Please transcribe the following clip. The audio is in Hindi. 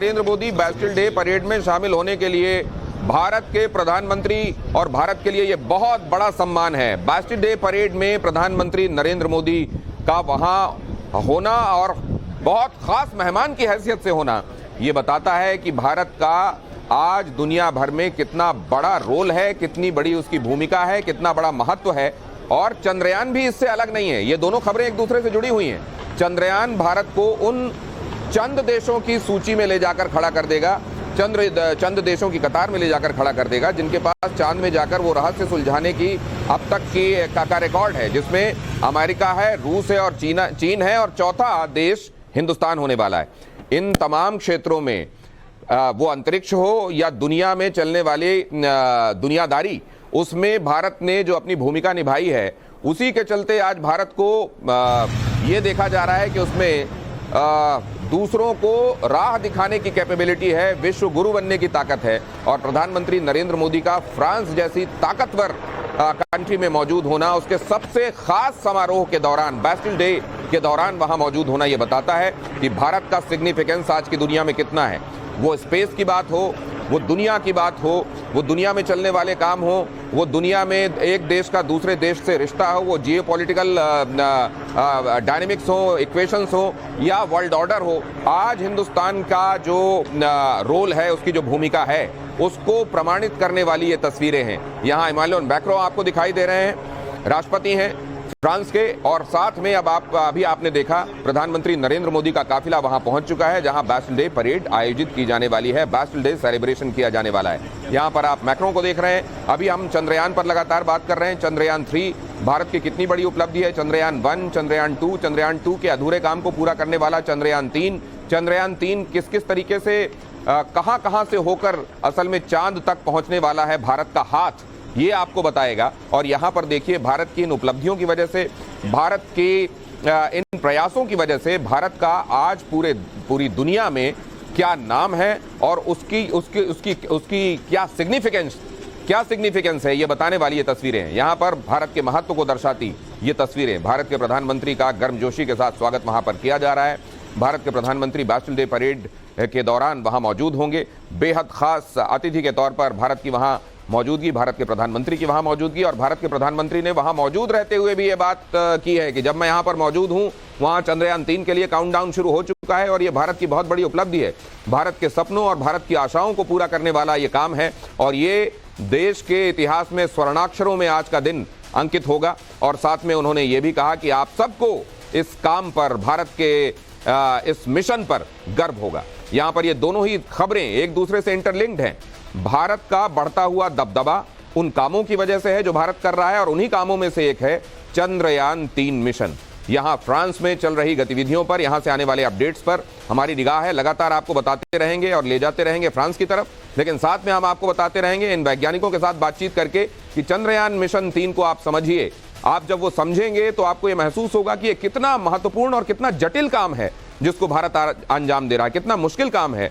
Narendra Modi Bastille day parade में शामिल होने के लिए भारत के प्रधानमंत्री और भारत के लिए ये बहुत बड़ा सम्मान है। बैस्टिल डे परेड में प्रधानमंत्री नरेंद्र मोदी का वहां होना और बहुत खास मेहमान की हैसियत से होना ये बताता है कि भारत का आज दुनिया भर में कितना बड़ा रोल है, कितनी बड़ी उसकी भूमिका है, कितना बड़ा महत्व है। और चंद्रयान भी इससे अलग नहीं है। ये दोनों खबरें एक दूसरे से जुड़ी हुई हैं। चंद्रयान भारत को उन चंद देशों की सूची में ले जाकर खड़ा कर देगा, चंद देशों की कतार में ले जाकर खड़ा कर देगा जिनके पास चांद में जाकर वो रहस्य सुलझाने की अब तक की का रिकॉर्ड है, जिसमें अमेरिका है, रूस है और चीन है और चौथा देश हिंदुस्तान होने वाला है। इन तमाम क्षेत्रों में वो अंतरिक्ष हो या दुनिया में चलने वाली दुनियादारी, उसमें भारत ने जो अपनी भूमिका निभाई है, उसी के चलते आज भारत को ये देखा जा रहा है कि उसमें दूसरों को राह दिखाने की कैपेबिलिटी है, विश्व गुरु बनने की ताकत है। और प्रधानमंत्री नरेंद्र मोदी का फ्रांस जैसी ताकतवर कंट्री में मौजूद होना, उसके सबसे खास समारोह के दौरान, बैस्टिल डे के दौरान वहां मौजूद होना, यह बताता है कि भारत का सिग्निफिकेंस आज की दुनिया में कितना है। वो स्पेस की बात हो, वो दुनिया की बात हो, वो दुनिया में चलने वाले काम हो, वो दुनिया में एक देश का दूसरे देश से रिश्ता हो, वो जियोपॉलिटिकल डायनेमिक्स हो, इक्वेशंस हो या वर्ल्ड ऑर्डर हो, आज हिंदुस्तान का जो रोल है, उसकी जो भूमिका है, उसको प्रमाणित करने वाली ये तस्वीरें हैं। यहाँ इमानुएल मैक्रों आपको दिखाई दे रहे हैं, राष्ट्रपति हैं फ्रांस के, और साथ में अब अभी आपने देखा प्रधानमंत्री नरेंद्र मोदी का काफिला वहां पहुंच चुका है जहां बैस्टिल डे परेड आयोजित की जाने वाली है, बैस्टिल डे सेलिब्रेशन किया जाने वाला है। यहां पर आप मैक्रों को देख रहे हैं। अभी हम चंद्रयान पर लगातार बात कर रहे हैं। चंद्रयान 3 भारत की कितनी बड़ी उपलब्धि है, चंद्रयान 1, चंद्रयान 2 के अधूरे काम को पूरा करने वाला चंद्रयान 3 किस किस तरीके से कहां से होकर असल में चांद तक पहुंचने वाला है भारत का हाथ, ये आपको बताएगा। और यहाँ पर देखिए, भारत की इन उपलब्धियों की वजह से, भारत के इन प्रयासों की वजह से भारत का आज पूरी दुनिया में क्या नाम है और उसकी क्या सिग्निफिकेंस है, ये बताने वाली ये तस्वीरें हैं। यहाँ पर भारत के महत्व को दर्शाती ये तस्वीरें, भारत के प्रधानमंत्री का गर्मजोशी के साथ स्वागत वहाँ पर किया जा रहा है। भारत के प्रधानमंत्री बैस्टिल डे परेड के दौरान वहाँ मौजूद होंगे। बेहद खास अतिथि के तौर पर भारत की वहाँ मौजूदगी, भारत के प्रधानमंत्री की वहां मौजूदगी, और भारत के प्रधानमंत्री ने वहां मौजूद रहते हुए भी ये बात की है कि जब मैं यहां पर मौजूद हूं, वहां चंद्रयान 3 के लिए काउंटडाउन शुरू हो चुका है और ये भारत की बहुत बड़ी उपलब्धि है। भारत के सपनों और भारत की आशाओं को पूरा करने वाला ये काम है और ये देश के इतिहास में स्वर्णाक्षरों में आज का दिन अंकित होगा। और साथ में उन्होंने ये भी कहा कि आप सबको इस काम पर, भारत के इस मिशन पर गर्व होगा। यहां पर ये दोनों ही खबरें एक दूसरे से इंटरलिंक्ड हैं। भारत का बढ़ता हुआ दबदबा उन कामों की वजह से है जो भारत कर रहा है, और उन्हीं कामों में से एक है चंद्रयान 3 मिशन। यहां फ्रांस में चल रही गतिविधियों पर, यहां से आने वाले अपडेट्स पर हमारी निगाह है। लगातार आपको बताते रहेंगे और ले जाते रहेंगे फ्रांस की तरफ, लेकिन साथ में हम आपको बताते रहेंगे इन वैज्ञानिकों के साथ बातचीत करके कि चंद्रयान मिशन 3 को आप समझिए। आप जब वो समझेंगे तो आपको ये महसूस होगा कि ये कितना महत्वपूर्ण और कितना जटिल काम है जिसको भारत अंजाम दे रहा है, कितना मुश्किल काम है